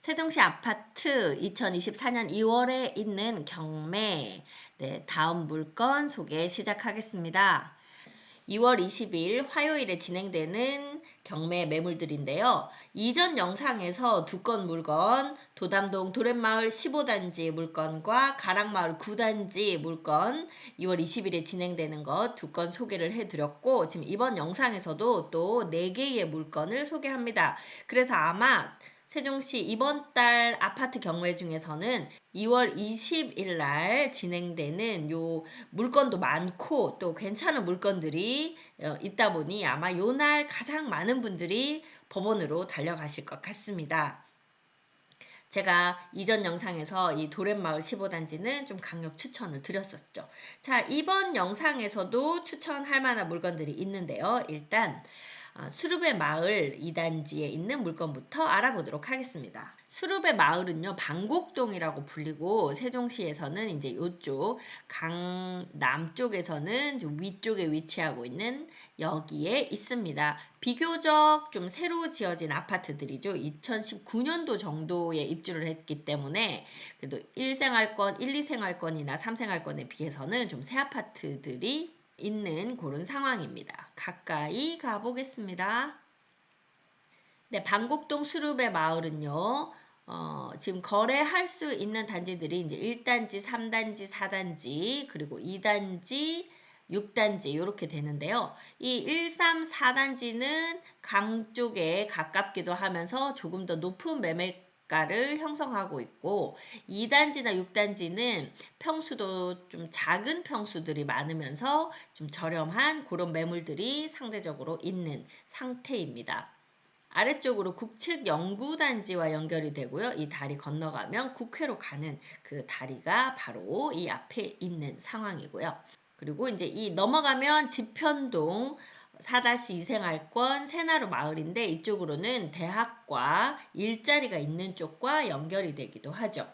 세종시 아파트 2024년 2월에 있는 경매, 다음 물건 소개 시작하겠습니다. 2월 20일 화요일에 진행되는 경매 매물들인데요. 이전 영상에서 두 건 물건, 도담동 도렛마을 15단지 물건과 가락마을 9단지 물건 2월 20일에 진행되는 것 두 건 소개를 해드렸고, 지금 이번 영상에서도 또 4개의 물건을 소개합니다. 그래서 아마 세종시 이번 달 아파트 경매 중에서는 2월 20일 날 진행되는 요 물건도 많고 또 괜찮은 물건들이 있다 보니 아마 요 날 가장 많은 분들이 법원으로 달려가실 것 같습니다. 제가 이전 영상에서 이 도렛마을 15단지는 좀 강력 추천을 드렸었죠. 자, 이번 영상에서도 추천할 만한 물건들이 있는데요. 일단 수룹의 마을 2단지에 있는 물건부터 알아보도록 하겠습니다. 수룹의 마을은요, 방곡동이라고 불리고 세종시에서는 이제 이쪽 강남 쪽에서는 좀 위쪽에 위치하고 있는 여기에 있습니다. 비교적 좀 새로 지어진 아파트들이죠. 2019년도 정도에 입주를 했기 때문에 그래도 1생활권, 1, 2생활권이나 3생활권에 비해서는 좀 새 아파트들이 있는 그런 상황입니다. 가까이 가보겠습니다. 네, 방곡동 수룹의 마을은요. 지금 거래할 수 있는 단지들이 이제 1단지, 3단지, 4단지, 그리고 2단지, 6단지 이렇게 되는데요. 이 1, 3, 4단지는 강 쪽에 가깝기도 하면서 조금 더 높은 매매가를 형성하고 있고 2단지나 6단지는 평수도 좀 작은 평수들이 많으면서 좀 저렴한 그런 매물들이 상대적으로 있는 상태입니다. 아래쪽으로 국책 연구단지와 연결이 되고요. 이 다리 건너가면 국회로 가는 그 다리가 바로 이 앞에 있는 상황이고요. 그리고 이제 이 넘어가면 지편동 4-2 생활권 새나루 마을인데 이쪽으로는 대학과 일자리가 있는 쪽과 연결이 되기도 하죠.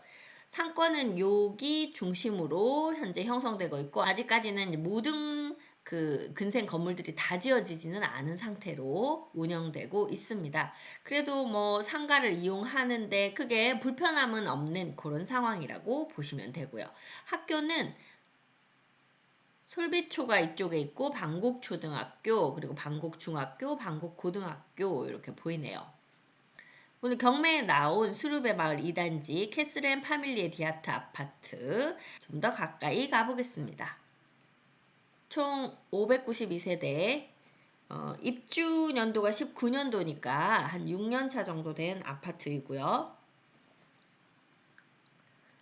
상권은 여기 중심으로 현재 형성되고 있고 아직까지는 모든 그 근생 건물들이 다 지어지지는 않은 상태로 운영되고 있습니다. 그래도 뭐 상가를 이용하는데 크게 불편함은 없는 그런 상황이라고 보시면 되고요. 학교는 솔비초가 이쪽에 있고 방곡초등학교 그리고 방곡중학교 방곡고등학교 이렇게 보이네요. 오늘 경매에 나온 수룹의 마을 2단지 캐슬앤 파밀리의 디아트 아파트 좀 더 가까이 가보겠습니다. 총 592세대 입주 연도가 19년도니까 한 6년차 정도 된 아파트이고요.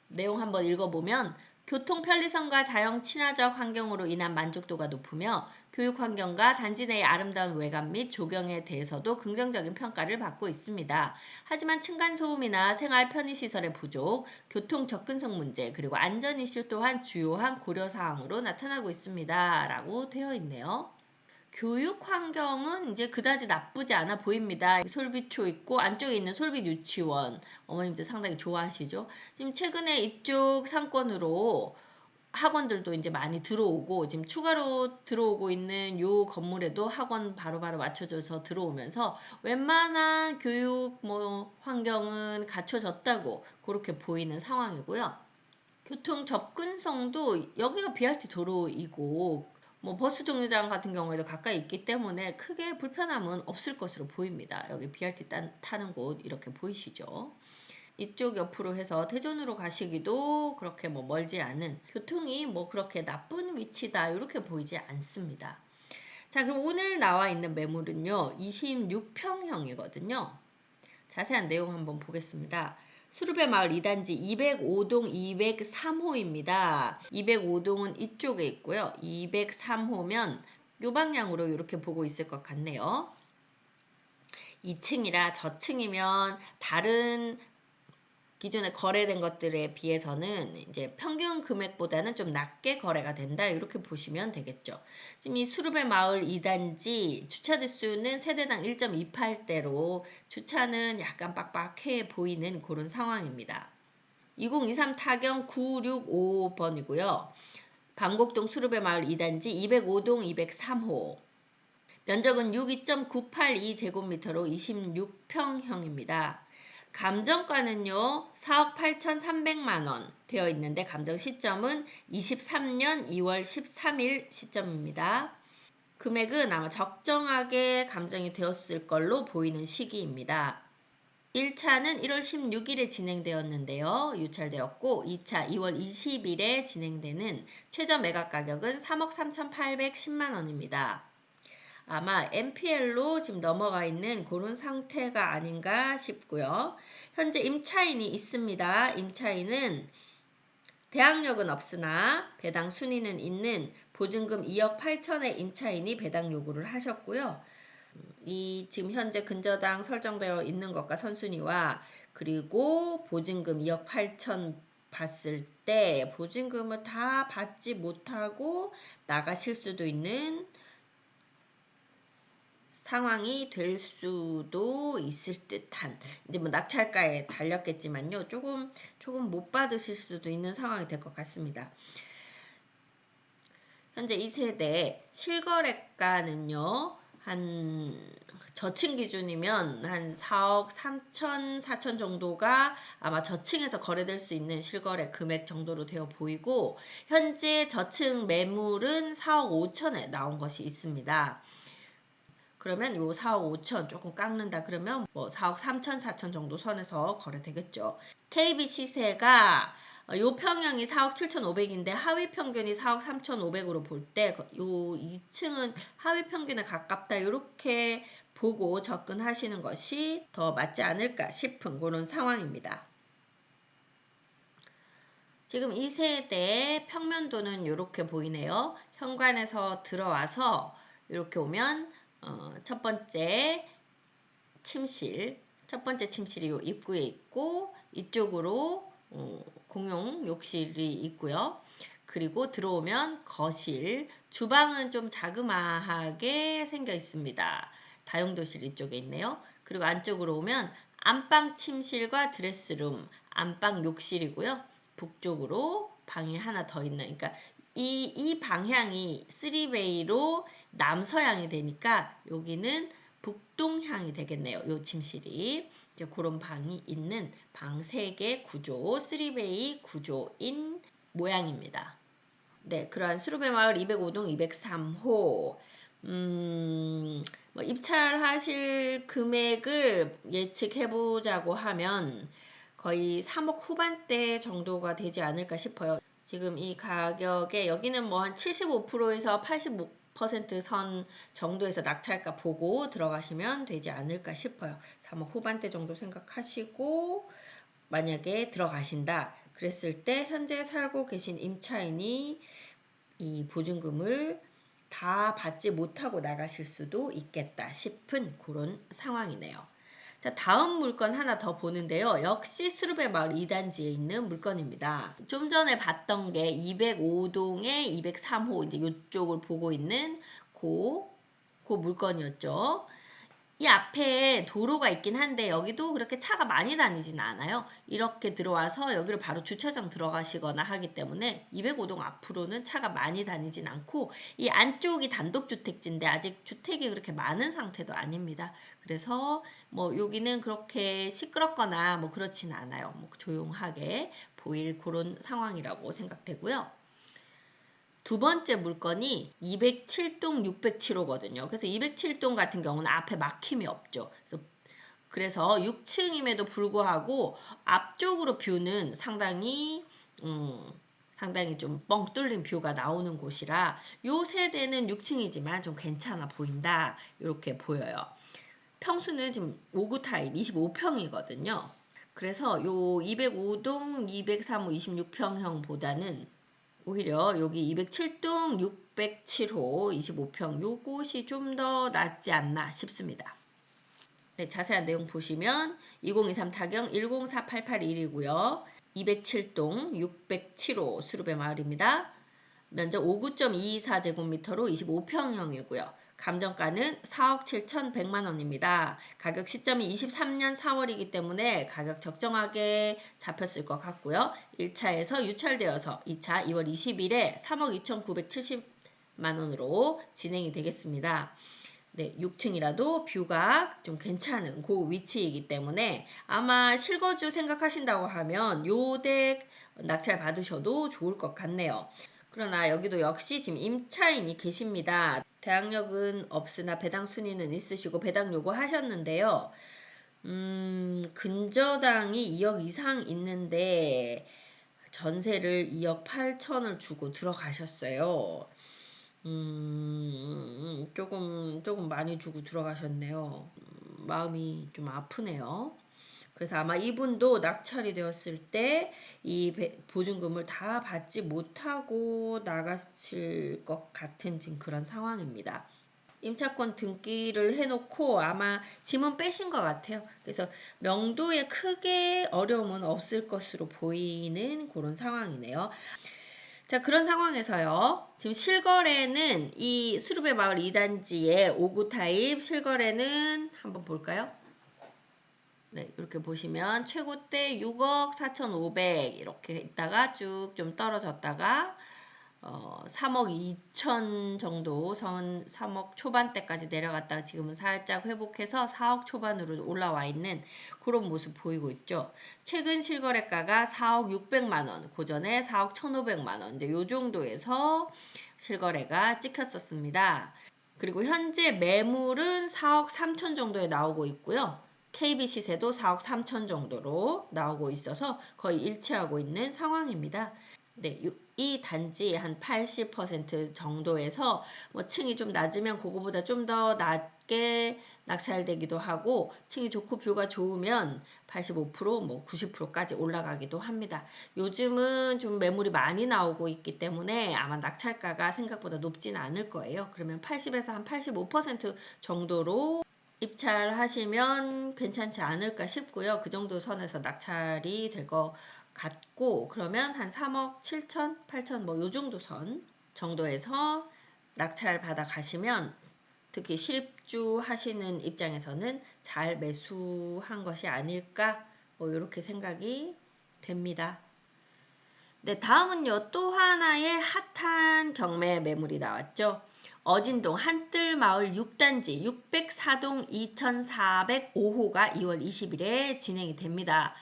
내용 한번 읽어보면 교통 편리성과 자연 친화적 환경으로 인한 만족도가 높으며 교육 환경과 단지 내의 아름다운 외관 및 조경에 대해서도 긍정적인 평가를 받고 있습니다. 하지만 층간소음이나 생활 편의시설의 부족, 교통 접근성 문제, 그리고 안전 이슈 또한 주요한 고려사항으로 나타나고 있습니다. 라고 되어 있네요. 교육 환경은 이제 그다지 나쁘지 않아 보입니다. 솔비초 있고 안쪽에 있는 솔빛 유치원 어머님들 상당히 좋아하시죠. 지금 최근에 이쪽 상권으로 학원들도 이제 많이 들어오고 지금 추가로 들어오고 있는 요 건물에도 학원 바로바로 맞춰져서 들어오면서 웬만한 교육 환경은 갖춰졌다고 그렇게 보이는 상황이고요. 교통 접근성도 여기가 BRT 도로이고 버스 정류장 같은 경우에도 가까이 있기 때문에 크게 불편함은 없을 것으로 보입니다. 여기 BRT 타는 곳 이렇게 보이시죠? 이쪽 옆으로 해서 대전으로 가시기도 그렇게 멀지 않은 교통이 그렇게 나쁜 위치다 이렇게 보이지 않습니다. 자, 그럼 오늘 나와 있는 매물은요 26평형이거든요. 자세한 내용 한번 보겠습니다. 수룹의 마을 2단지 205동 203호입니다. 205동은 이쪽에 있고요. 203호면 요 방향으로 이렇게 보고 있을 것 같네요. 2층이라 저층이면 다른 기존에 거래된 것들에 비해서는 이제 평균 금액보다는 좀 낮게 거래가 된다 이렇게 보시면 되겠죠. 지금 이 수룹의 마을 2단지 주차 대수는 세대당 1.28대로 주차는 약간 빡빡해 보이는 그런 상황입니다. 2023 타경 965번이고요. 방곡동 수룹의 마을 2단지 205동 203호 면적은 62.982제곱미터로 26평형입니다. 감정가는요 4억 8,300만 원 되어 있는데 감정 시점은 23년 2월 13일 시점입니다. 금액은 아마 적정하게 감정이 되었을 걸로 보이는 시기입니다. 1차는 1월 16일에 진행되었는데요. 유찰되었고 2차 2월 20일에 진행되는 최저 매각 가격은 3억 3,810만 원입니다. 아마 NPL로 지금 넘어가 있는 그런 상태가 아닌가 싶고요. 현재 임차인이 있습니다. 임차인은 대항력은 없으나 배당 순위는 있는 보증금 2억 8천의 임차인이 배당 요구를 하셨고요. 이 지금 현재 근저당 설정되어 있는 것과 선순위와 그리고 보증금 2억 8천 봤을 때 보증금을 다 받지 못하고 나가실 수도 있는 상황이 될 수도 있을 듯한 이제 뭐 낙찰가에 달렸겠지만요. 조금 못 받으실 수도 있는 상황이 될 것 같습니다. 현재 이 세대 실거래가는요. 한 저층 기준이면 한 4억 3천 4천 정도가 아마 저층에서 거래될 수 있는 실거래 금액 정도로 되어 보이고 현재 저층 매물은 4억 5천에 나온 것이 있습니다. 그러면 요 4억 5천 조금 깎는다 그러면 뭐 4억 3천 4천 정도 선에서 거래되겠죠. KB 시세가 요 평형이 4억 7,500인데 하위 평균이 4억 3,500으로 볼 때 요 2층은 하위 평균에 가깝다 이렇게 보고 접근하시는 것이 더 맞지 않을까 싶은 그런 상황입니다. 지금 이 세대의 평면도는 이렇게 보이네요. 현관에서 들어와서 이렇게 오면 첫 번째 침실이 요 입구에 있고 이쪽으로 공용 욕실이 있고요. 그리고 들어오면 거실, 주방은 좀 자그마하게 생겨 있습니다. 다용도실 이쪽에 있네요. 그리고 안쪽으로 오면 안방 침실과 드레스룸, 안방 욕실이고요. 북쪽으로 방이 하나 더 있는, 그러니까 이 방향이 3웨이로 남서향이 되니까 여기는 북동향이 되겠네요. 요 침실이. 이제 그런 방이 있는 방 3개 구조, 3웨이 구조인 모양입니다. 네, 그러한 수루베 마을 205동 203호. 뭐 입찰하실 금액을 예측해보자고 하면 거의 3억 후반대 정도가 되지 않을까 싶어요. 지금 이 가격에 여기는 뭐 한 75%에서 85%선 정도에서 낙찰가 보고 들어가시면 되지 않을까 싶어요. 3억 후반대 정도 생각하시고 만약에 들어가신다 그랬을 때 현재 살고 계신 임차인이 이 보증금을 다 받지 못하고 나가실 수도 있겠다 싶은 그런 상황이네요. 자, 다음 물건 하나 더 보는데요. 역시 수르베 마을 2단지에 있는 물건입니다. 좀 전에 봤던 게 205동의 203호 이제 이쪽을 보고 있는 그 물건이었죠. 이 앞에 도로가 있긴 한데 여기도 그렇게 차가 많이 다니진 않아요. 이렇게 들어와서 여기로 바로 주차장 들어가시거나 하기 때문에 205동 앞으로는 차가 많이 다니진 않고 이 안쪽이 단독주택지인데 아직 주택이 그렇게 많은 상태도 아닙니다. 그래서 뭐 여기는 그렇게 시끄럽거나 뭐 그렇진 않아요. 뭐 조용하게 보일 그런 상황이라고 생각되고요. 두 번째 물건이 207동 607호거든요. 그래서 207동 같은 경우는 앞에 막힘이 없죠. 그래서 6층임에도 불구하고 앞쪽으로 뷰는 상당히 좀 뻥 뚫린 뷰가 나오는 곳이라 요 세대는 6층이지만 좀 괜찮아 보인다. 이렇게 보여요. 평수는 지금 5구 타입 25평이거든요. 그래서 요 205동 203호 26평형보다는 오히려 여기 207동 607호 25평 요것이 좀 더 낫지 않나 싶습니다. 네, 자세한 내용 보시면 2023 타경 104881이고요. 207동 607호 수루베 마을입니다. 면적 59.224제곱미터로 25평형이고요. 감정가는 4억 7,100만 원입니다. 가격 시점이 23년 4월이기 때문에 가격 적정하게 잡혔을 것 같고요. 1차에서 유찰되어서 2차 2월 20일에 3억 2,970만 원으로 진행이 되겠습니다. 네, 6층이라도 뷰가 좀 괜찮은 그 위치이기 때문에 아마 실거주 생각하신다고 하면 요 댁 낙찰 받으셔도 좋을 것 같네요. 그러나 여기도 역시 지금 임차인이 계십니다. 대항력은 없으나 배당 순위는 있으시고 배당 요구하셨는데요. 근저당이 2억 이상 있는데 전세를 2억 8천을 주고 들어가셨어요. 조금 많이 주고 들어가셨네요. 마음이 좀 아프네요. 그래서 아마 이분도 낙찰이 되었을 때 이 보증금을 다 받지 못하고 나가실 것 같은 지금 그런 상황입니다. 임차권 등기를 해놓고 아마 짐은 빼신 것 같아요. 그래서 명도에 크게 어려움은 없을 것으로 보이는 그런 상황이네요. 자, 그런 상황에서요. 지금 실거래는 이 수르베 마을 2단지의 5구 타입 실거래는 한번 볼까요? 네, 이렇게 보시면 최고때 6억 4,500 이렇게 있다가 쭉 좀 떨어졌다가 3억 2천 정도 3억 초반대까지 내려갔다가 지금은 살짝 회복해서 4억 초반으로 올라와 있는 그런 모습 보이고 있죠. 최근 실거래가가 4억 600만 원, 고전에 4억 1,500만 원, 이제 요 정도에서 실거래가 찍혔었습니다. 그리고 현재 매물은 4억 3천 정도에 나오고 있고요. KB 시세도 4억 3천 정도로 나오고 있어서 거의 일치하고 있는 상황입니다. 네, 이 단지 한 80% 정도에서 뭐 층이 좀 낮으면 그거보다 좀 더 낮게 낙찰되기도 하고 층이 좋고 뷰가 좋으면 85%뭐 90%까지 올라가기도 합니다. 요즘은 좀 매물이 많이 나오고 있기 때문에 아마 낙찰가가 생각보다 높지는 않을 거예요. 그러면 80에서 한 85% 정도로 입찰하시면 괜찮지 않을까 싶고요. 그 정도 선에서 낙찰이 될 것 같고 그러면 한 3억 7천, 8천 뭐 요 정도 선 정도에서 낙찰 받아 가시면 특히 실입주 하시는 입장에서는 잘 매수한 것이 아닐까 뭐 이렇게 생각이 됩니다. 네, 다음은요. 또 하나의 핫한 경매 매물이 나왔죠. 어진동 한뜰마을 6단지 604동 2405호가 2월 20일에 진행이 됩니다.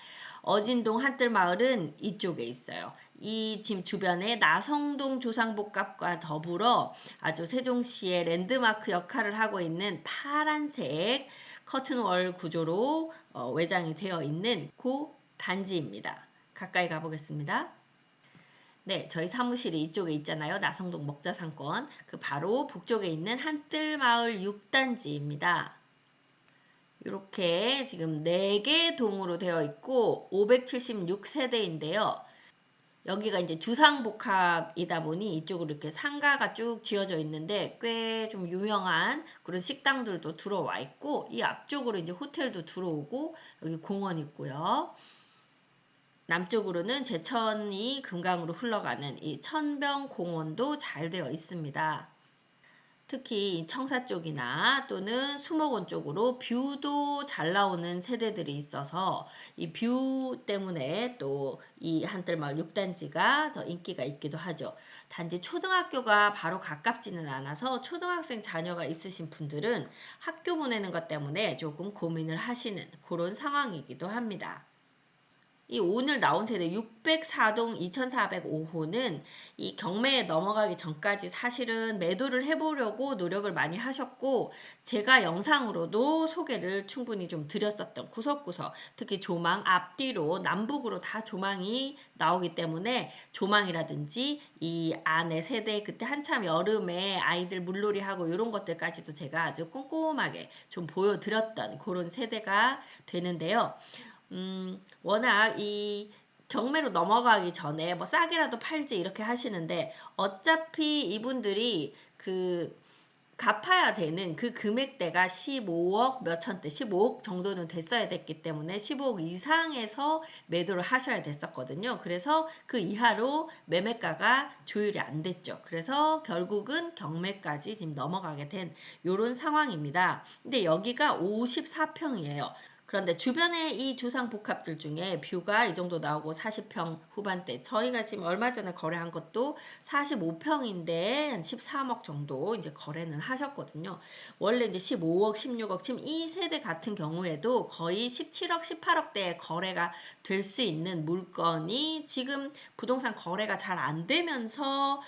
어진동 한뜰마을은 이쪽에 있어요. 이 지금 주변에 나성동 조상복합과 더불어 아주 세종시의 랜드마크 역할을 하고 있는 파란색 커튼월 구조로 외장이 되어 있는 그 단지입니다. 가까이 가보겠습니다. 네, 저희 사무실이 이쪽에 있잖아요. 나성동 먹자상권. 그 바로 북쪽에 있는 한뜰마을 6단지입니다. 이렇게 지금 4개 동으로 되어 있고 576세대인데요. 여기가 이제 주상복합이다 보니 이쪽으로 이렇게 상가가 쭉 지어져 있는데 꽤 좀 유명한 그런 식당들도 들어와 있고 이 앞쪽으로 이제 호텔도 들어오고 여기 공원 있고요. 남쪽으로는 제천이 금강으로 흘러가는 이 천병공원도 잘 되어 있습니다. 특히 청사 쪽이나 또는 수목원 쪽으로 뷰도 잘 나오는 세대들이 있어서 이 뷰 때문에 또 이 한뜰마을 6단지가 더 인기가 있기도 하죠. 단지 초등학교가 바로 가깝지는 않아서 초등학생 자녀가 있으신 분들은 학교 보내는 것 때문에 조금 고민을 하시는 그런 상황이기도 합니다. 이 오늘 나온 세대 604동 2405호는 이 경매에 넘어가기 전까지 사실은 매도를 해보려고 노력을 많이 하셨고 제가 영상으로도 소개를 충분히 좀 드렸었던 구석구석 특히 조망 앞뒤로 남북으로 다 조망이 나오기 때문에 조망이라든지 이 안에 세대 그때 한참 여름에 아이들 물놀이하고 이런 것들까지도 제가 아주 꼼꼼하게 좀 보여드렸던 그런 세대가 되는데요. 워낙 이 경매로 넘어가기 전에 뭐 싸게라도 팔지 이렇게 하시는데 어차피 이분들이 그 갚아야 되는 그 금액대가 15억 몇 천대, 15억 정도는 됐어야 됐기 때문에 15억 이상에서 매도를 하셔야 됐었거든요. 그래서 그 이하로 매매가가 조율이 안 됐죠. 그래서 결국은 경매까지 지금 넘어가게 된 이런 상황입니다. 근데 여기가 54평이에요. 그런데 주변에 이 주상 복합들 중에 뷰가 이 정도 나오고 40평 후반대, 저희가 지금 얼마 전에 거래한 것도 45평인데 한 13억 정도 이제 거래는 하셨거든요. 원래 이제 15억, 16억, 지금 이 세대 같은 경우에도 거의 17억, 18억대에 거래가 될 수 있는 물건이 지금 부동산 거래가 잘 안 되면서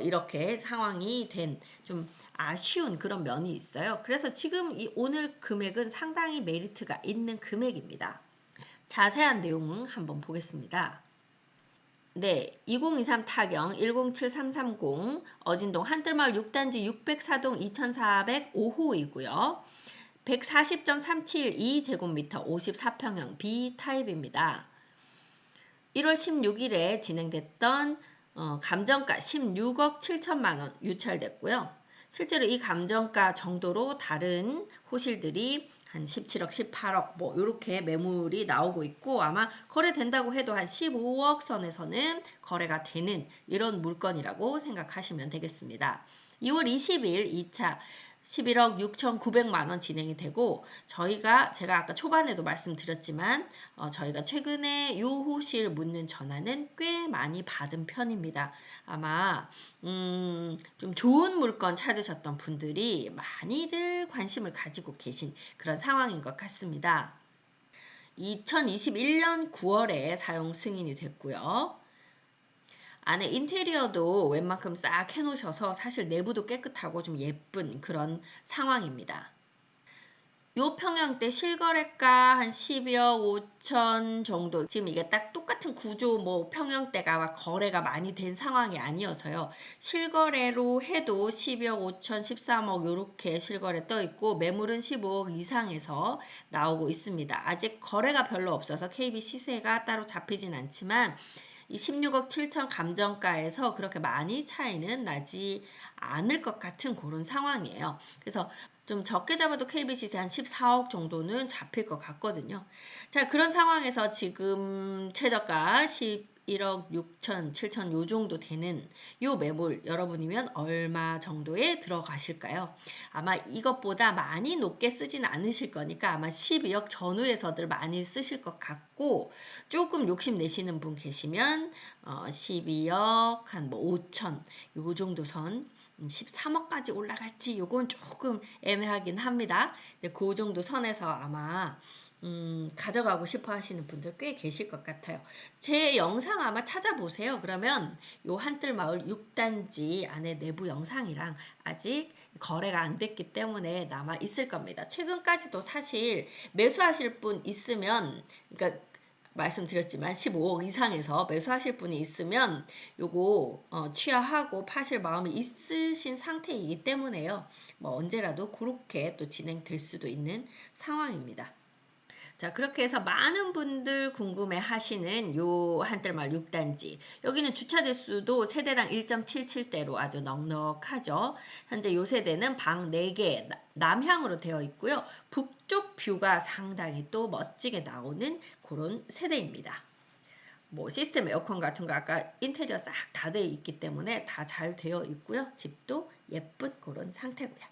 이렇게 상황이 된 좀 아쉬운 그런 면이 있어요. 그래서 지금 이 오늘 금액은 상당히 메리트가 있는 금액입니다. 자세한 내용 한번 보겠습니다. 네, 2023 타경 107330 어진동 한뜰마을 6단지 604동 2405호이고요. 140.372제곱미터 54평형 B타입입니다. 1월 16일에 진행됐던 감정가 16억 7천만 원 유찰됐고요. 실제로 이 감정가 정도로 다른 호실들이 한 17억, 18억 뭐 이렇게 매물이 나오고 있고 아마 거래된다고 해도 한 15억 선에서는 거래가 되는 이런 물건이라고 생각하시면 되겠습니다. 2월 20일 2차 11억 6,900만 원 진행이 되고 제가 아까 초반에도 말씀드렸지만 저희가 최근에 요 호실 묻는 전화는 꽤 많이 받은 편입니다. 아마 좀 좋은 물건 찾으셨던 분들이 많이들 관심을 가지고 계신 그런 상황인 것 같습니다. 2021년 9월에 사용 승인이 됐고요. 안에 인테리어도 웬만큼 싹 해놓으셔서 사실 내부도 깨끗하고 좀 예쁜 그런 상황입니다. 요 평형대 실거래가 한 12억 5천 정도, 지금 이게 딱 똑같은 구조 뭐 평형대가 거래가 많이 된 상황이 아니어서요. 실거래로 해도 12억 5천 13억 요렇게 실거래 떠 있고 매물은 15억 이상에서 나오고 있습니다. 아직 거래가 별로 없어서 KB 시세가 따로 잡히진 않지만 이 16억 7천 감정가에서 그렇게 많이 차이는 나지 않을 것 같은 그런 상황이에요. 그래서 좀 적게 잡아도 KB 시세 한 14억 정도는 잡힐 것 같거든요. 자, 그런 상황에서 지금 최저가 11억 6천, 7천 요 정도 되는 요 매물 여러분이면 얼마 정도에 들어가실까요? 아마 이것보다 많이 높게 쓰진 않으실 거니까 아마 12억 전후에서들 많이 쓰실 것 같고 조금 욕심 내시는 분 계시면 12억 한 뭐 5천 요 정도 선 13억까지 올라갈지 요건 조금 애매하긴 합니다. 그 정도 선에서 아마 가져가고 싶어 하시는 분들 꽤 계실 것 같아요. 제 영상 아마 찾아보세요. 그러면 요 한뜰마을 6단지 안에 내부 영상이랑 아직 거래가 안 됐기 때문에 남아 있을 겁니다. 최근까지도 사실 매수하실 분 있으면, 그러니까 말씀드렸지만 15억 이상에서 매수하실 분이 있으면 요거 취하하고 파실 마음이 있으신 상태이기 때문에요. 뭐 언제라도 그렇게 또 진행될 수도 있는 상황입니다. 자, 그렇게 해서 많은 분들 궁금해 하시는 요 한뜰마을 6단지. 여기는 주차 대수도 세대당 1.77대로 아주 넉넉하죠. 현재 요 세대는 방 4개 남향으로 되어 있고요. 북쪽 뷰가 상당히 또 멋지게 나오는 그런 세대입니다. 뭐 시스템 에어컨 같은 거 아까 인테리어 싹 다 되어 있기 때문에 다 잘 되어 있고요. 집도 예쁜 그런 상태고요.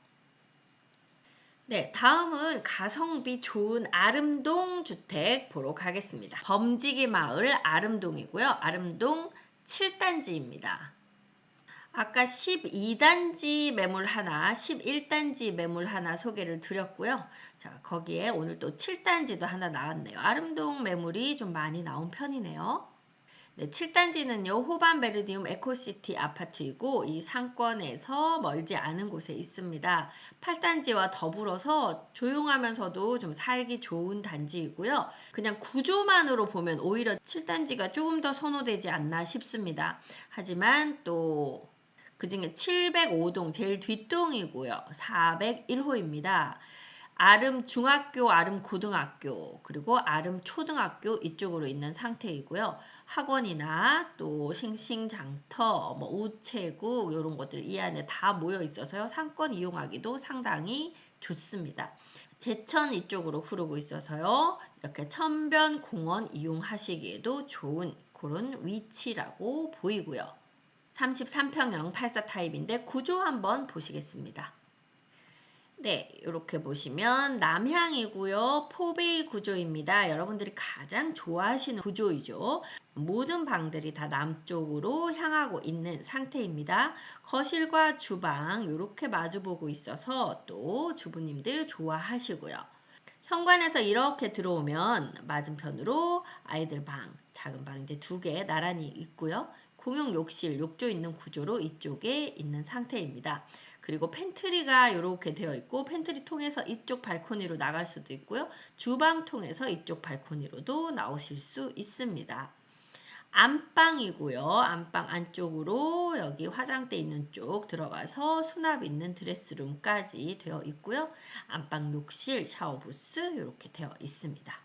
네, 다음은 가성비 좋은 아름동 주택 보러 가겠습니다. 범지기 마을 아름동이고요. 아름동 7단지입니다. 아까 12단지 매물 하나, 11단지 매물 하나 소개를 드렸고요. 자, 거기에 오늘 또 7단지도 하나 나왔네요. 아름동 매물이 좀 많이 나온 편이네요. 네, 7단지는요, 호반 베르디움 에코시티 아파트이고 이 상권에서 멀지 않은 곳에 있습니다. 8단지와 더불어서 조용하면서도 좀 살기 좋은 단지이고요. 그냥 구조만으로 보면 오히려 7단지가 조금 더 선호되지 않나 싶습니다. 하지만 또 그중에 705동 제일 뒷동이고요. 401호입니다. 아름 중학교, 아름 고등학교, 그리고 아름 초등학교 이쪽으로 있는 상태이고요. 학원이나 또 싱싱장터, 뭐 우체국 이런 것들 이 안에 다 모여 있어서요. 상권 이용하기도 상당히 좋습니다. 제천 이쪽으로 흐르고 있어서요. 이렇게 천변 공원 이용하시기에도 좋은 그런 위치라고 보이고요. 33평형 84 타입인데 구조 한번 보시겠습니다. 네, 이렇게 보시면 남향이고요. 포베이 구조입니다. 여러분들이 가장 좋아하시는 구조이죠. 모든 방들이 다 남쪽으로 향하고 있는 상태입니다. 거실과 주방 이렇게 마주보고 있어서 또 주부님들 좋아하시고요. 현관에서 이렇게 들어오면 맞은편으로 아이들 방, 작은 방 이제 두 개 나란히 있고요. 공용 욕실, 욕조 있는 구조로 이쪽에 있는 상태입니다. 그리고 팬트리가 이렇게 되어 있고 팬트리 통해서 이쪽 발코니로 나갈 수도 있고요. 주방 통해서 이쪽 발코니로도 나오실 수 있습니다. 안방이고요. 안방 안쪽으로 여기 화장대 있는 쪽 들어가서 수납 있는 드레스룸까지 되어 있고요. 안방 욕실, 샤워부스 이렇게 되어 있습니다.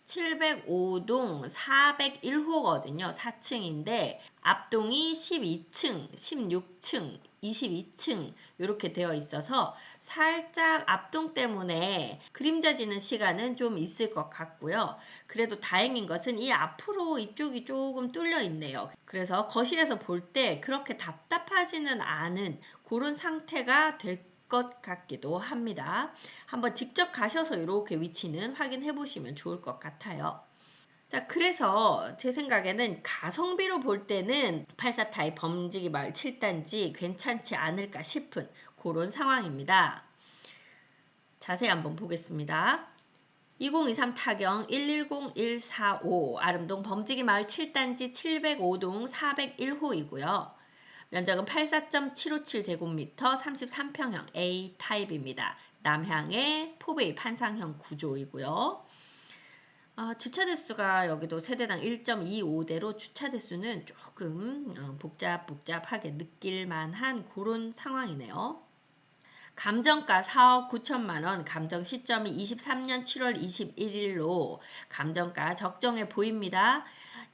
705동 401호거든요. 4층인데 앞동이 12층, 16층, 22층 이렇게 되어 있어서 살짝 앞동 때문에 그림자 지는 시간은 좀 있을 것 같고요. 그래도 다행인 것은 이 앞으로 이쪽이 조금 뚫려 있네요. 그래서 거실에서 볼 때 그렇게 답답하지는 않은 그런 상태가 될 것 같기도 합니다. 한번 직접 가셔서 이렇게 위치는 확인해 보시면 좋을 것 같아요. 자, 그래서 제 생각에는 가성비로 볼 때는 84타입 범지기 마을 7단지 괜찮지 않을까 싶은 그런 상황입니다. 자세히 한번 보겠습니다. 2023 타경 110145 아름동 범지기 마을 7단지 705동 401호이고요. 면적은 84.757제곱미터 33평형 A타입입니다. 남향의 포베이 판상형 구조이고요. 주차 대수가 여기도 세대당 1.25대로 주차 대수는 조금 복잡하게 느낄 만한 그런 상황이네요. 감정가 4억 9천만 원, 감정 시점이 23년 7월 21일로 감정가 적정해 보입니다.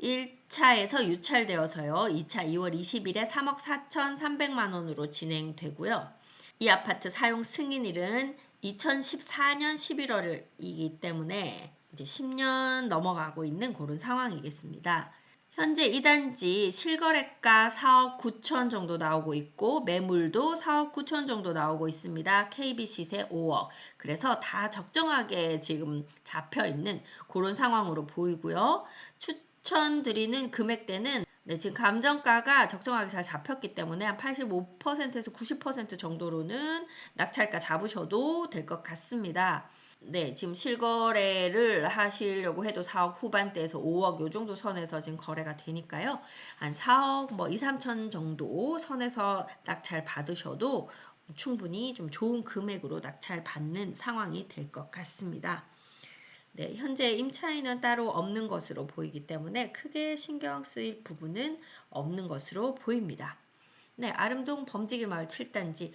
1차에서 유찰되어서요. 2차 2월 20일에 3억 4,300만 원으로 진행되고요. 이 아파트 사용 승인일은 2014년 11월이기 때문에 이제 10년 넘어가고 있는 그런 상황이겠습니다. 현재 이 단지 실거래가 4억 9천 정도 나오고 있고 매물도 4억 9천 정도 나오고 있습니다. KB 시세 5억. 그래서 다 적정하게 지금 잡혀 있는 그런 상황으로 보이고요. 추천드리는 금액대는 지금 감정가가 적정하게 잘 잡혔기 때문에 한 85%에서 90% 정도로는 낙찰가 잡으셔도 될 것 같습니다. 네, 지금 실거래를 하시려고 해도 4억 후반대에서 5억 요 정도 선에서 지금 거래가 되니까요. 한 4억 뭐 2, 3천 정도 선에서 낙찰 받으셔도 충분히 좀 좋은 금액으로 낙찰 받는 상황이 될 것 같습니다. 네, 현재 임차인은 따로 없는 것으로 보이기 때문에 크게 신경 쓰일 부분은 없는 것으로 보입니다. 네, 아름동 범지기 마을 7단지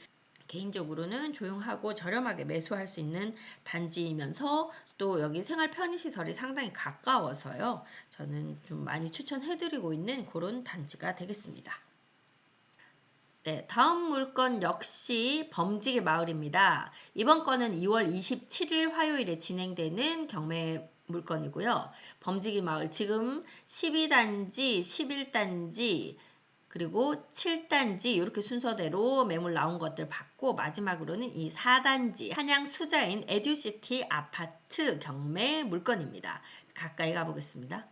개인적으로는 조용하고 저렴하게 매수할 수 있는 단지이면서 또 여기 생활 편의시설이 상당히 가까워서요. 저는 좀 많이 추천해드리고 있는 그런 단지가 되겠습니다. 네, 다음 물건 역시 범지기 마을입니다. 이번 건은 2월 27일 화요일에 진행되는 경매 물건이고요. 범지기 마을 지금 12단지, 11단지, 그리고 7단지 이렇게 순서대로 매물 나온 것들 받고 마지막으로는 이 4단지 한양 수자인 에듀시티 아파트 경매 물건입니다. 가까이 가보겠습니다.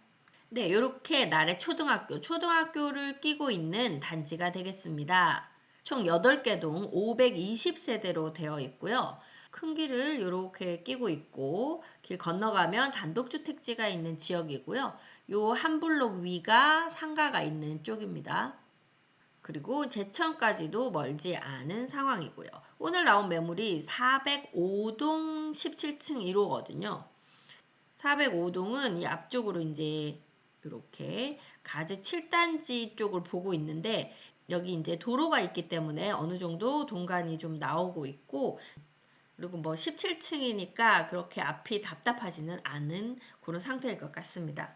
네, 이렇게 나래 초등학교를 끼고 있는 단지가 되겠습니다. 총 8개 동 520세대로 되어 있고요. 큰 길을 이렇게 끼고 있고 길 건너가면 단독주택지가 있는 지역이고요. 요 한 블록 위가 상가가 있는 쪽입니다. 그리고 제천까지도 멀지 않은 상황이고요. 오늘 나온 매물이 405동 17층 1호거든요. 405동은 이 앞쪽으로 이제 이렇게 가지 7단지 쪽을 보고 있는데 여기 이제 도로가 있기 때문에 어느 정도 동간이 좀 나오고 있고 그리고 뭐 17층이니까 그렇게 앞이 답답하지는 않은 그런 상태일 것 같습니다.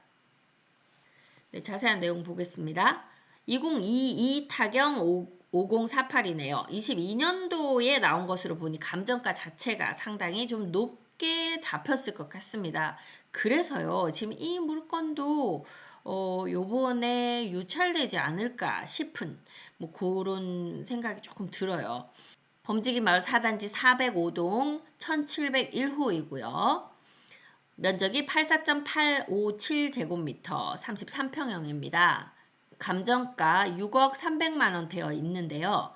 네, 자세한 내용 보겠습니다. 2022 타경 5048이네요. 22년도에 나온 것으로 보니 감정가 자체가 상당히 좀 높게 잡혔을 것 같습니다. 그래서요, 지금 이 물건도 요번에 유찰되지 않을까 싶은 뭐 그런 생각이 조금 들어요. 범지기 마을 4단지 405동 1701호이고요. 면적이 84.857제곱미터 33평형입니다. 감정가 6억 300만 원 되어 있는데요.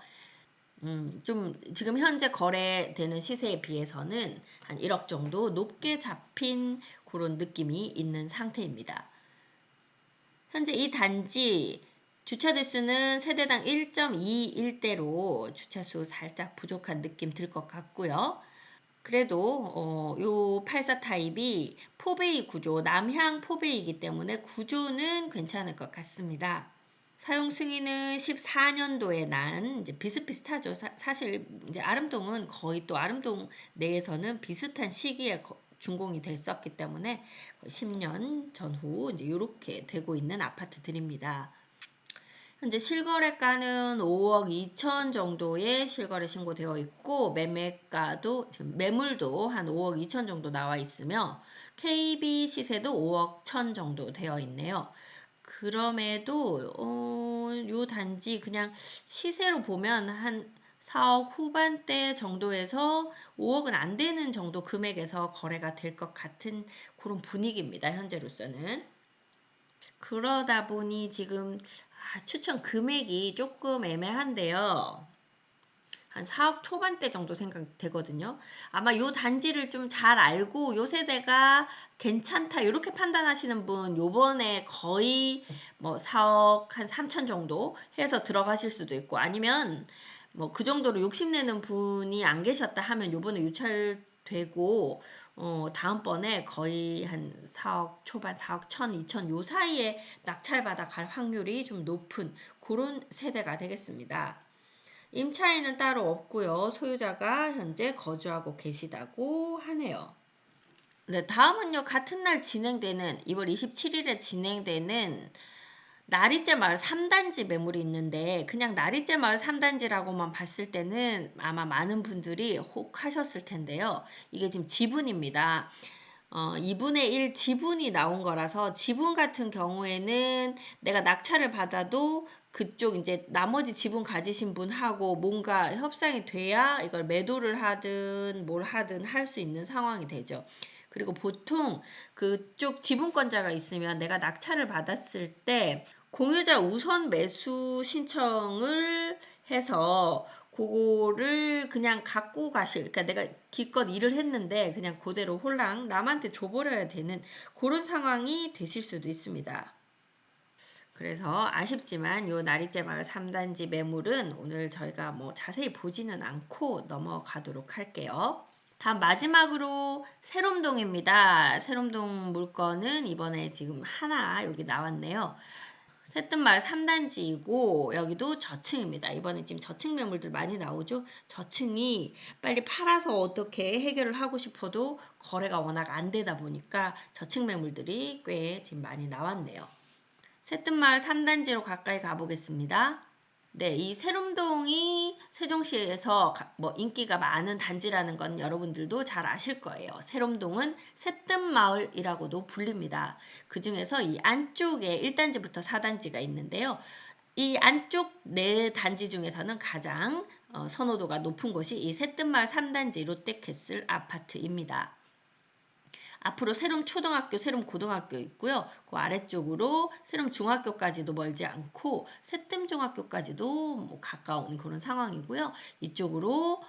좀 지금 현재 거래되는 시세에 비해서는 한 1억 정도 높게 잡힌 그런 느낌이 있는 상태입니다. 현재 이 단지 주차 대수는 세대당 1.21대로 주차수 살짝 부족한 느낌 들 것 같고요. 그래도 요 84 타입이 포베이 구조, 남향 포베이이기 때문에 구조는 괜찮을 것 같습니다. 사용 승인은 14년도에 난 이제 비슷비슷하죠. 사실 이제 아름동은 거의 또 아름동 내에서는 비슷한 시기에 준공이 됐었기 때문에 10년 전후 이제 이렇게 되고 있는 아파트들입니다. 현재 실거래가는 5억 2천 정도의 실거래 신고되어 있고 매매가도 지금 매물도 한 5억 2천 정도 나와 있으며 KB 시세도 5억 1천 정도 되어 있네요. 그럼에도 요 단지 그냥 시세로 보면 한 4억 후반대 정도에서 5억은 안 되는 정도 금액에서 거래가 될 것 같은 그런 분위기입니다. 현재로서는. 그러다 보니 지금 추천 금액이 조금 애매한데요. 한 4억 초반대 정도 생각되거든요. 아마 요 단지를 좀 잘 알고 요 세대가 괜찮다 이렇게 판단하시는 분 요번에 거의 뭐 4억 한 3천 정도 해서 들어가실 수도 있고 아니면 뭐 그 정도로 욕심내는 분이 안 계셨다 하면 요번에 유찰되고 다음번에 거의 한 4억 초반 4억 1천 2천 요 사이에 낙찰받아 갈 확률이 좀 높은 그런 세대가 되겠습니다. 임차인은 따로 없고요. 소유자가 현재 거주하고 계시다고 하네요. 네, 다음은요. 같은 날 진행되는 2월 27일에 진행되는 나리째 마을 3단지 매물이 있는데 그냥 나리째 마을 3단지라고만 봤을 때는 아마 많은 분들이 혹 하셨을 텐데요. 이게 지금 지분입니다. 2분의 1 지분이 나온 거라서 지분 같은 경우에는 내가 낙찰을 받아도 그쪽 이제 나머지 지분 가지신 분하고 뭔가 협상이 돼야 이걸 매도를 하든 뭘 하든 할 수 있는 상황이 되죠. 그리고 보통 그쪽 지분권자가 있으면 내가 낙찰을 받았을 때 공유자 우선 매수 신청을 해서 그거를 그냥 갖고 가실, 그러니까 내가 기껏 일을 했는데 그냥 그대로 홀랑 남한테 줘버려야 되는 그런 상황이 되실 수도 있습니다. 그래서 아쉽지만 요 나리째 마을 3단지 매물은 오늘 저희가 뭐 자세히 보지는 않고 넘어가도록 할게요. 다음 마지막으로 세롬동입니다. 세롬동 물건은 이번에 지금 하나 여기 나왔네요. 새뜸마을 3단지이고 여기도 저층입니다. 이번에 지금 저층 매물들 많이 나오죠. 저층이 빨리 팔아서 어떻게 해결을 하고 싶어도 거래가 워낙 안 되다 보니까 저층 매물들이 꽤 지금 많이 나왔네요. 새뜸마을 3단지로 가까이 가보겠습니다. 네, 이 세롬동이 세종시에서 뭐 인기가 많은 단지라는 건 여러분들도 잘 아실 거예요. 세롬동은 새뜸마을이라고도 불립니다. 그 중에서 이 안쪽에 1단지부터 4단지가 있는데요. 이 안쪽 네 단지 중에서는 가장 선호도가 높은 곳이 이 새뜸마을 3단지 롯데캐슬 아파트입니다. 앞으로 세롬 초등학교, 세롬 고등학교 있고요. 그 아래쪽으로 세롬 중학교까지도 멀지 않고 새뜸 중학교까지도 뭐 가까운 그런 상황이고요. 이쪽으로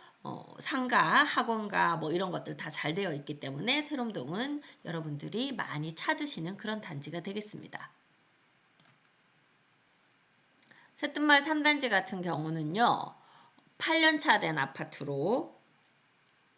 상가, 학원가 뭐 이런 것들 다 잘 되어 있기 때문에 세롬동은 여러분들이 많이 찾으시는 그런 단지가 되겠습니다. 새뜸마을 3단지 같은 경우는요. 8년차 된 아파트로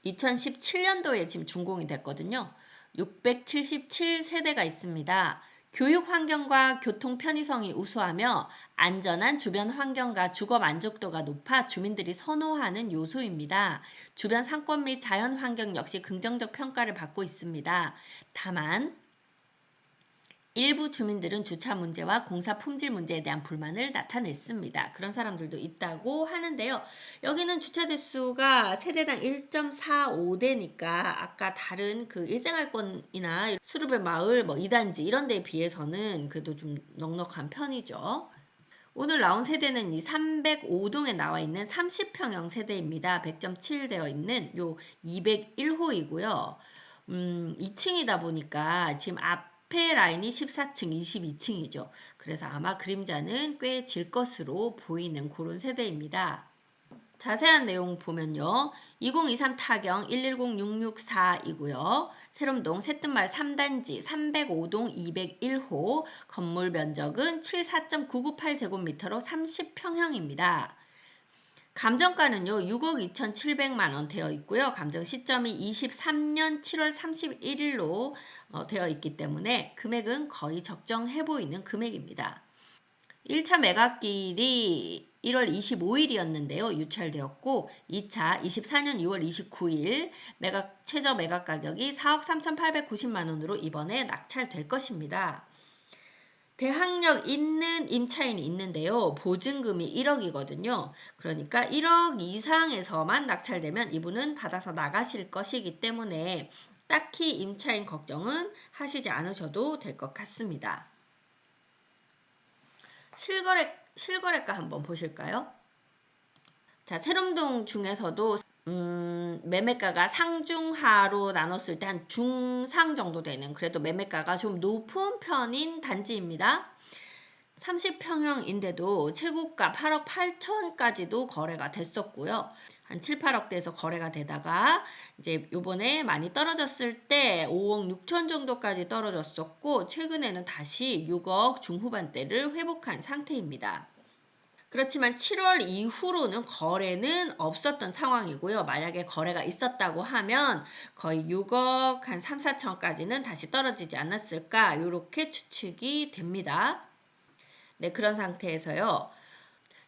2017년도에 지금 준공이 됐거든요. 677세대가 있습니다. 교육 환경과 교통 편의성이 우수하며 안전한 주변 환경과 주거 만족도가 높아 주민들이 선호하는 요소입니다. 주변 상권 및 자연 환경 역시 긍정적 평가를 받고 있습니다. 다만 일부 주민들은 주차 문제와 공사 품질 문제에 대한 불만을 나타냈습니다. 그런 사람들도 있다고 하는데요. 여기는 주차 대수가 세대당 1.45대니까 아까 다른 그 일생활권이나 수르베 마을 뭐 2단지 이런 데에 비해서는 그래도 좀 넉넉한 편이죠. 오늘 나온 세대는 이 305동에 나와 있는 30평형 세대입니다. 100.7 되어 있는 요 201호이고요. 2층이다 보니까 지금 앞에 라인이 14층, 22층이죠. 그래서 아마 그림자는 꽤 질 것으로 보이는 그런 세대입니다. 자세한 내용 보면요. 2023 타경 110664이고요. 세롬동 새뜸마을 3단지 305동 201호 건물 면적은 74.998제곱미터로 30평형입니다. 감정가는요. 6억 2,700만 원 되어 있고요. 감정 시점이 23년 7월 31일로 되어 있기 때문에 금액은 거의 적정해 보이는 금액입니다. 1차 매각일이 1월 25일이었는데요. 유찰되었고 2차 24년 2월 29일 최저 매각 가격이 4억 3,890만 원으로 이번에 낙찰될 것입니다. 대항력 있는 임차인이 있는데요. 보증금이 1억이거든요. 그러니까 1억 이상에서만 낙찰되면 이분은 받아서 나가실 것이기 때문에 딱히 임차인 걱정은 하시지 않으셔도 될 것 같습니다. 실거래가 한번 보실까요? 자, 세롬동 중에서도 매매가가 상중하로 나눴을 때 한 중상 정도 되는, 그래도 매매가가 좀 높은 편인 단지입니다. 30평형인데도 최고가 8억 8천까지도 거래가 됐었고요. 한 7, 8억대에서 거래가 되다가 이제 요번에 많이 떨어졌을 때 5억 6천 정도까지 떨어졌었고 최근에는 다시 6억 중후반대를 회복한 상태입니다. 그렇지만 7월 이후로는 거래는 없었던 상황이고요. 만약에 거래가 있었다고 하면 거의 6억 한 3, 4천까지는 다시 떨어지지 않았을까 이렇게 추측이 됩니다. 네, 그런 상태에서요.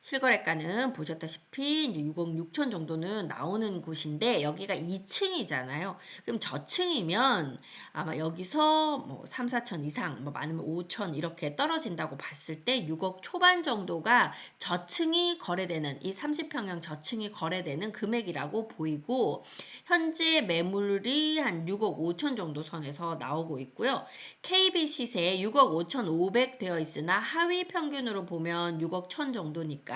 실거래가는 보셨다시피 이제 6억 6천 정도는 나오는 곳인데 여기가 2층이잖아요. 그럼 저층이면 아마 여기서 뭐 3, 4천 이상, 뭐 많으면 5천 이렇게 떨어진다고 봤을 때 6억 초반 정도가 저층이 거래되는 이 30평형 저층이 거래되는 금액이라고 보이고 현재 매물이 한 6억 5천 정도 선에서 나오고 있고요. KB 시세 6억 5천 5백 되어 있으나 하위 평균으로 보면 6억 1천 정도니까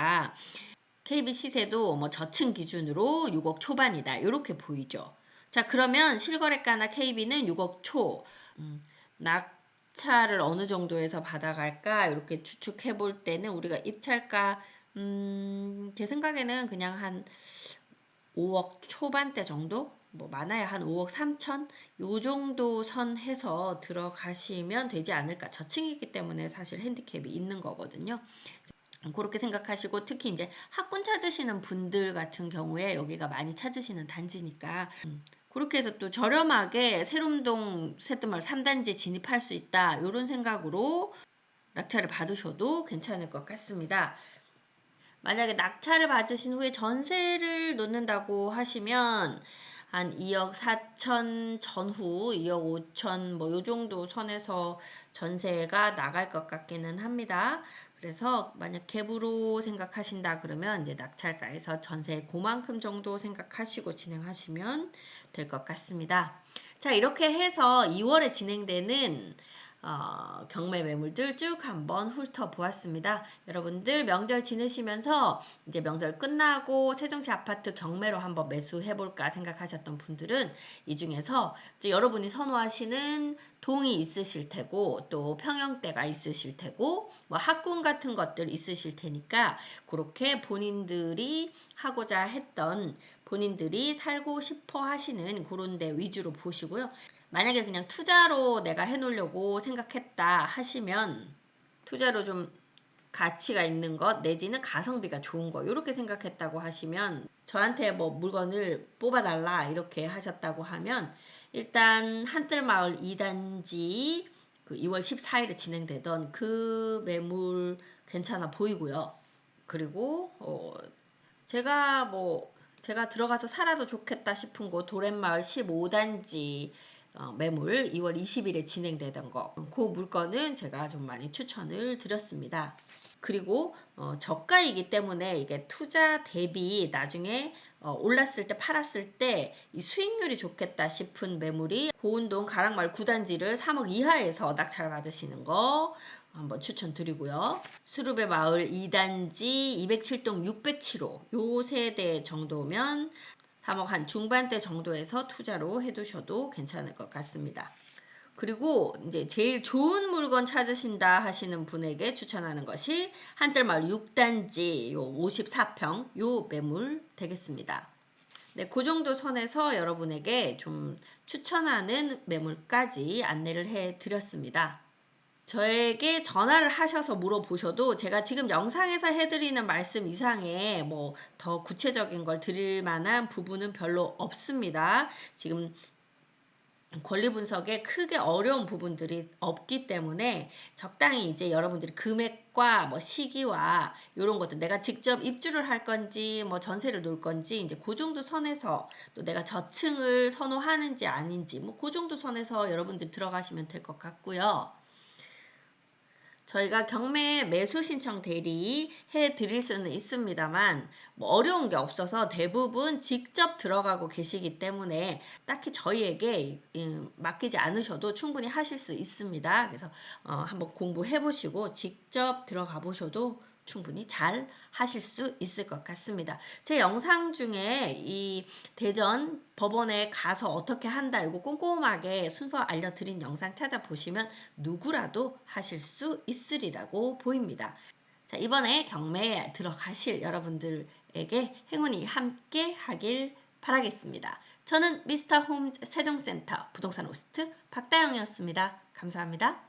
KB 시세도 뭐 저층 기준으로 6억 초반이다 이렇게 보이죠. 자, 그러면 실거래가나 KB는 6억 초 낙찰을 어느 정도에서 받아갈까 이렇게 추측해 볼 때는 우리가 입찰가 제 생각에는 그냥 한 5억 초반대 정도? 뭐 많아야 한 5억 3천? 요 정도 선 해서 들어가시면 되지 않을까. 저층이기 때문에 사실 핸디캡이 있는 거거든요. 그렇게 생각하시고 특히 이제 학군 찾으시는 분들 같은 경우에 여기가 많이 찾으시는 단지니까 그렇게 해서 또 저렴하게 세롬동 새뜸마을 3단지 진입할 수 있다. 이런 생각으로 낙찰을 받으셔도 괜찮을 것 같습니다. 만약에 낙찰을 받으신 후에 전세를 놓는다고 하시면 한 2억 4천 전후 2억 5천 뭐 요 정도 선에서 전세가 나갈 것 같기는 합니다. 그래서 만약 갭으로 생각하신다 그러면 이제 낙찰가에서 전세 그만큼 정도 생각하시고 진행하시면 될 것 같습니다. 자, 이렇게 해서 2월에 진행되는 경매 매물들 쭉 한번 훑어보았습니다. 여러분들 명절 지내시면서 이제 명절 끝나고 세종시 아파트 경매로 한번 매수해볼까 생각하셨던 분들은 이 중에서 여러분이 선호하시는 동이 있으실 테고 또 평형대가 있으실 테고 뭐 학군 같은 것들 있으실 테니까 그렇게 본인들이 하고자 했던 본인들이 살고 싶어 하시는 그런 데 위주로 보시고요. 만약에 그냥 투자로 내가 해놓으려고 생각했다 하시면 투자로 좀 가치가 있는 것 내지는 가성비가 좋은 거 이렇게 생각했다고 하시면 저한테 뭐 물건을 뽑아달라 이렇게 하셨다고 하면 일단 한뜰마을 2단지 그 2월 14일에 진행되던 그 매물 괜찮아 보이고요. 그리고 제가 들어가서 살아도 좋겠다 싶은 곳 도렛마을 15단지 매물 2월 20일에 진행되던 거 그 물건은 제가 좀 많이 추천을 드렸습니다. 그리고 저가이기 때문에 이게 투자 대비 나중에 올랐을 때 팔았을 때 이 수익률이 좋겠다 싶은 매물이 고운동 가락마을 9단지를 3억 이하에서 낙찰 받으시는 거 한번 추천드리고요. 수룹의 마을 2단지 207동 607호 요 세대 정도면 3억 한 중반대 정도에서 투자로 해두셔도 괜찮을 것 같습니다. 그리고 이제 제일 좋은 물건 찾으신다 하시는 분에게 추천하는 것이 한뜰마을 6단지 요 54평 요 매물 되겠습니다. 네, 그 정도 선에서 여러분에게 좀 추천하는 매물까지 안내를 해 드렸습니다. 저에게 전화를 하셔서 물어보셔도 제가 지금 영상에서 해드리는 말씀 이상의 뭐 더 구체적인 걸 드릴 만한 부분은 별로 없습니다. 지금 권리 분석에 크게 어려운 부분들이 없기 때문에 적당히 이제 여러분들이 금액과 뭐 시기와 이런 것들 내가 직접 입주를 할 건지 뭐 전세를 놓을 건지 이제 그 정도 선에서 또 내가 저층을 선호하는지 아닌지 뭐 그 정도 선에서 여러분들 들어가시면 될 것 같고요. 저희가 경매 매수 신청 대리 해드릴 수는 있습니다만 뭐 어려운 게 없어서 대부분 직접 들어가고 계시기 때문에 딱히 저희에게 맡기지 않으셔도 충분히 하실 수 있습니다. 그래서 한번 공부해 보시고 직접 들어가 보셔도 충분히 잘 하실 수 있을 것 같습니다. 제 영상 중에 이 대전 법원에 가서 어떻게 한다 이거 꼼꼼하게 순서 알려드린 영상 찾아보시면 누구라도 하실 수 있으리라고 보입니다. 자, 이번에 경매에 들어가실 여러분들에게 행운이 함께 하길 바라겠습니다. 저는 미스터 홈즈 세종센터 부동산 호스트 박다영이었습니다. 감사합니다.